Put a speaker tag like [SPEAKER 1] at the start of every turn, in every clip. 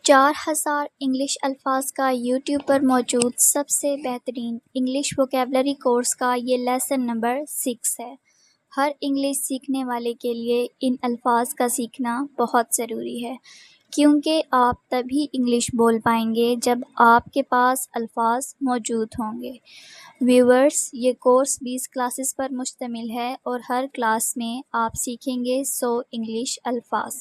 [SPEAKER 1] 4000 English الفاظ کا YouTube پر موجود سب سے بہترین انگلش ووکیبلری کورس کا یہ لیسن نمبر 6 ہے۔ ہر انگلش سیکھنے والے کے لیے ان الفاظ کا سیکھنا بہت ضروری ہے، کیونکہ آپ تبھی انگلش بول پائیں گے جب آپ کے پاس الفاظ موجود ہوں گے۔ ویورز، یہ کورس 20 کلاسز پر مشتمل ہے اور ہر کلاس میں آپ سیکھیں گے 100 انگلش الفاظ۔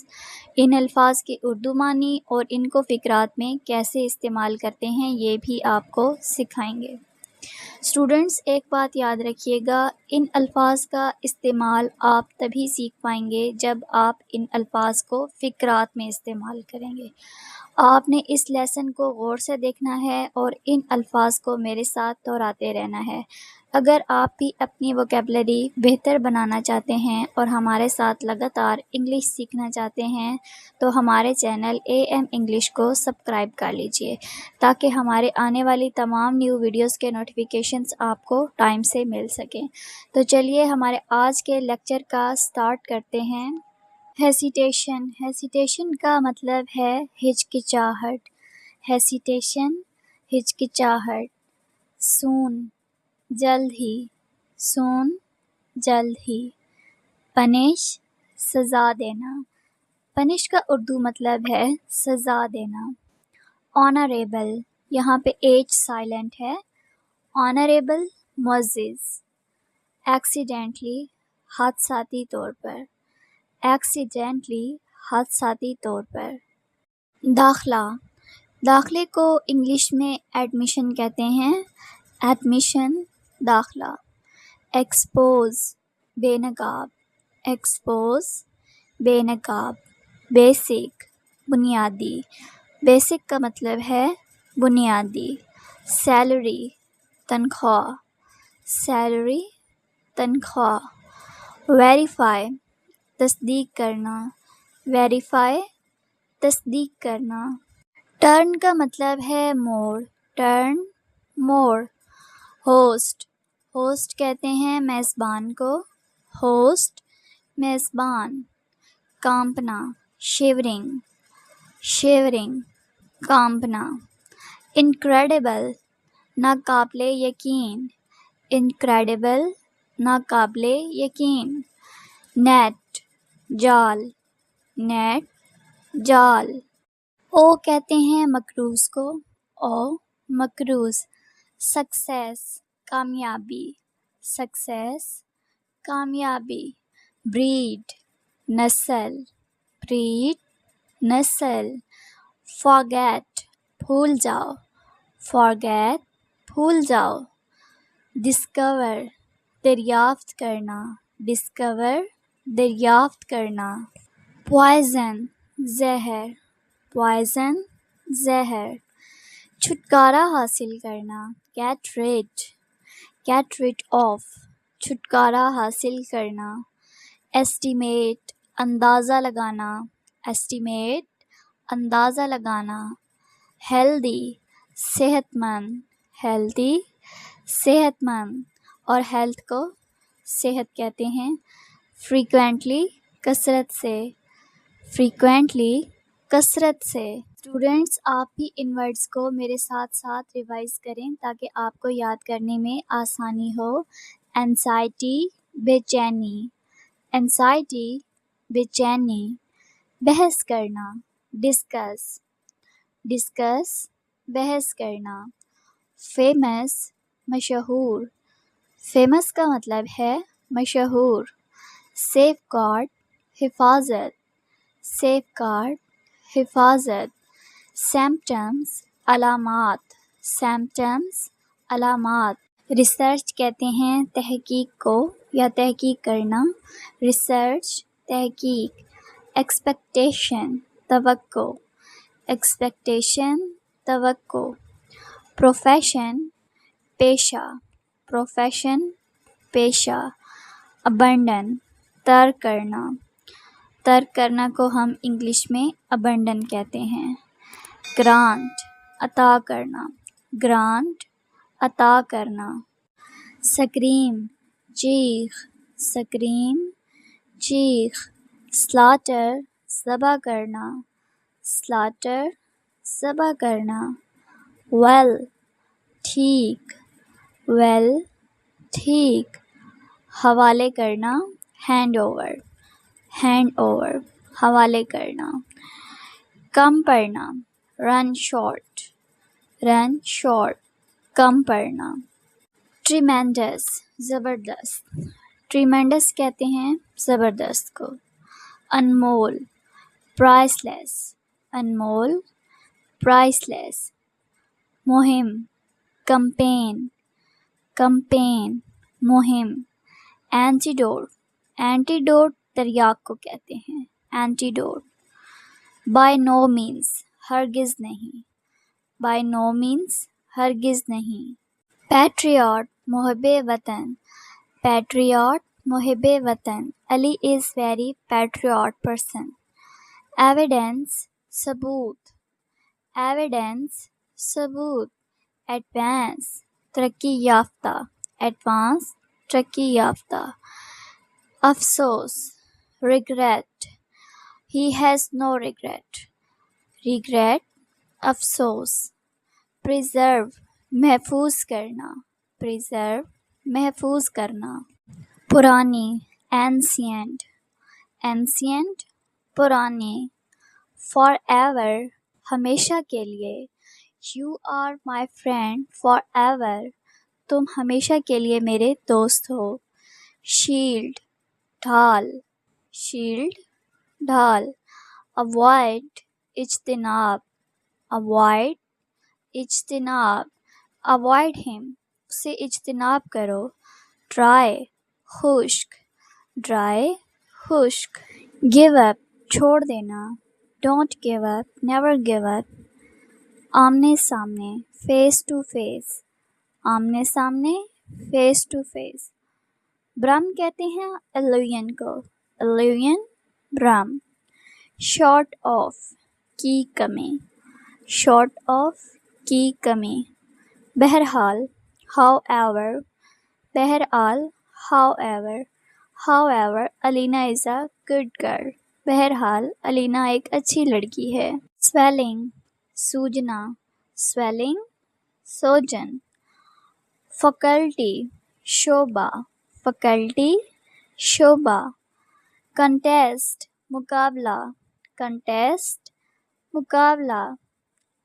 [SPEAKER 1] ان الفاظ کے اردو معنی اور ان کو فقرات میں کیسے استعمال کرتے ہیں یہ بھی آپ کو سکھائیں گے۔ اسٹوڈنٹس، ایک بات یاد رکھیے گا، ان الفاظ کا استعمال آپ تبھی سیکھ پائیں گے جب آپ ان الفاظ کو فقرات میں استعمال کریں گے۔ آپ نے اس لیسن کو غور سے دیکھنا ہے اور ان الفاظ کو میرے ساتھ دہراتے رہنا ہے۔ اگر آپ بھی اپنی ووکیبلری بہتر بنانا چاہتے ہیں اور ہمارے ساتھ لگاتار انگلش سیکھنا چاہتے ہیں تو ہمارے چینل AM انگلش کو سبسکرائب کر لیجئے تاکہ ہمارے آنے والی تمام نیو ویڈیوز کے نوٹیفیکیشنز آپ کو ٹائم سے مل سکیں۔ تو چلیے ہمارے آج کے لیکچر کا سٹارٹ کرتے ہیں۔ ہیسیٹیشن کا مطلب ہے ہچکچاہٹ۔ ہیسیٹیشن، ہچکچاہٹ۔ سون، جلد ہی، سون، جلد ہی۔ پنش، سزا دینا۔ پنش کا اردو مطلب ہے سزا دینا۔ آنریبل، یہاں پہ ایچ سائلنٹ ہے۔ آنریبل، معزز۔ ایکسیڈنٹلی، حادثاتی طور پر۔ ایکسیڈنٹلی، حادثاتی طور پر۔ داخلہ، داخلے کو انگلش میں ایڈمیشن کہتے ہیں۔ ایڈمیشن، داخلہ۔ ایکسپوز، بے نقاب۔ ایکسپوز، بے نقاب۔ بیسک، بنیادی۔ بیسک کا مطلب ہے بنیادی۔ سیلری، تنخواہ۔ سیلری، تنخواہ۔ ویریفائی، تصدیق کرنا۔ ویریفائی، تصدیق کرنا۔ ٹرن کا مطلب ہے موڑ۔ ٹرن، موڑ۔ ہوسٹ، ہوسٹ کہتے ہیں میزبان کو۔ ہوسٹ، میزبان۔ کانپنا، شیورنگ۔ شیورنگ، کانپنا۔ انکریڈیبل، ناقابل یقین۔ انکریڈیبل، ناقابل یقین۔ نیٹ، جال۔ نیٹ، جال۔ او کہتے ہیں مقروض کو۔ او، مقروض۔ سکسیس، کامیابی۔ سکسیس، کامیابی۔ بریڈ، نسل۔ بریڈ، نسل۔ فارگیٹ، بھول جاؤ۔ فارگیٹ، بھول جاؤ۔ ڈسکور، دریافت کرنا۔ ڈسکور، دریافت کرنا۔ پوائزن، زہر۔ پوائزن، زہر۔ چھٹکارا حاصل کرنا۔ Get rid, get rid off. چھٹکارا حاصل کرنا۔ ایسٹیمیٹ، اندازہ لگانا۔ ایسٹیمیٹ، اندازہ لگانا۔ ہیلدی، صحت مند۔ ہیلدی، صحت مند، اور ہیلتھ کو صحت کہتے ہیں۔ فریکوینٹلی، کثرت سے۔ فریکوینٹلی، کثرت سے۔ اسٹوڈنٹس، آپ بھی ان ورڈز کو میرے ساتھ ساتھ ریوائز کریں تاکہ آپ کو یاد کرنے میں آسانی ہو۔ اینزائٹی، بے چینی۔ اینزائٹی، بے چینی۔ بحث کرنا۔ ڈسکس۔ ڈسکس، بحث کرنا۔ فیمس، مشہور۔ فیمس کا مطلب ہے مشہور۔ سیف گارڈ، حفاظت۔ سیف گارڈ، حفاظت۔ سمپٹمز، علامات۔ سمپٹمز، علامات۔ ریسرچ کہتے ہیں تحقیق کو یا تحقیق کرنا۔ ریسرچ، تحقیق۔ ایکسپیکٹیشن، توقع۔ ایکسپیکٹیشن، توقع۔ پروفیشن، پیشہ۔ پروفیشن، پیشہ۔ ابنڈن، ترک کرنا۔ ترک کرنا کو ہم انگلش میں ابنڈن کہتے ہیں۔ گرانٹ، عطا کرنا۔ گرانٹ، عطا کرنا۔ سکریم، چیخ۔ سکریم، چیخ۔ سلاٹر، ذبح کرنا۔ سلاٹر، ذبح کرنا. well ٹھیک, well ٹھیک. حوالے کرنا, hand over, حوالے کرنا. کم پڑھنا, run short, کم پڑھنا. tremendous زبردست, tremendous کہتے ہیں زبردست کو. انمول priceless. مہم campaign, مہم. antidote تریاق کو کہتے ہیں, antidote. by no means ہرگز نہیں. patriot محب وطن. Ali is very patriot person. evidence ثبوت. advance ترقی یافتہ. افسوس regret. he has no regret, افسوس. preserve محفوظ کرنا. پرانی ancient پرانی. forever ہمیشہ کے لیے. you are my friend forever تم ہمیشہ کے لیے میرے دوست ہو. shield ڈھال. avoid اجتناب. avoid him اسے اجتناب کرو. dry خشک. give up چھوڑ دینا. don't give up never give up. آمنے سامنے face to face. برہم کہتے ہیں alluvion کو, برہم. short of کی کمی. بہرحال however Alina is a good girl. بہرحال علینا ایک اچھی لڑکی ہے. swelling سوجن. faculty شعبہ. contest مقابلہ.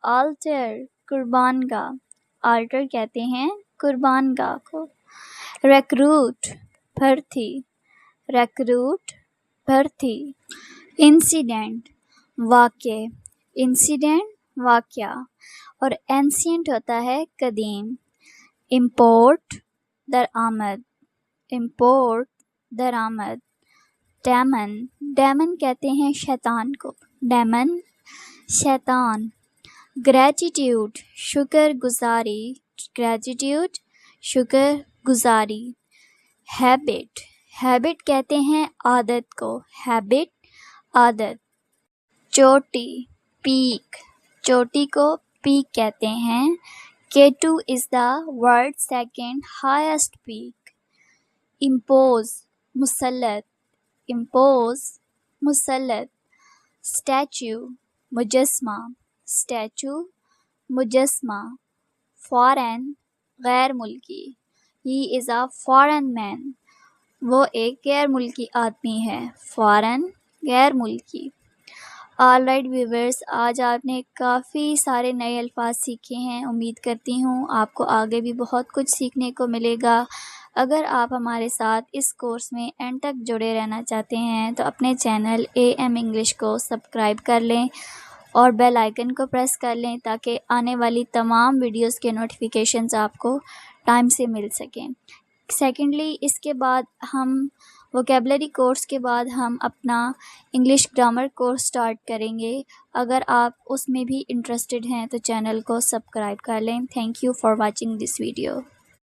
[SPEAKER 1] altar altar کہتے ہیں قربان گاہ کو. recruit بھرتی. incident واقعہ اور ancient ہوتا ہے قدیم. import درآمد. demon کہتے ہیں شیطان کو. شیطان. gratitude شکر گزاری. habit کہتے ہیں عادت کو. عادت. چوٹی کو پیک کہتے ہیں. K2 is the world's second highest peak. impose مسلط. statue مجسمہ. foreign غیر ملکی. he is a foreign man وہ ایک غیر ملکی آدمی ہے. foreign غیر ملکی. آل رائٹ ویورز، آج آپ نے کافی سارے نئے الفاظ سیکھے ہیں. امید کرتی ہوں آپ کو آگے بھی بہت کچھ سیکھنے کو ملے گا. اگر آپ ہمارے ساتھ اس کورس میں اینڈ تک جڑے رہنا چاہتے ہیں تو اپنے چینل AM انگلش کو سبسکرائب کر لیں اور بیل آئیکن کو پریس کر لیں تاکہ آنے والی تمام ویڈیوز کے نوٹیفیکیشنز آپ کو ٹائم سے مل سکیں. سیکنڈلی، اس کے بعد ہم ووکیبلری کورس کے بعد ہم اپنا انگلش گرامر کورس سٹارٹ کریں گے. اگر آپ اس میں بھی انٹرسٹڈ ہیں تو چینل کو سبسکرائب کر لیں. Thank you for watching this video.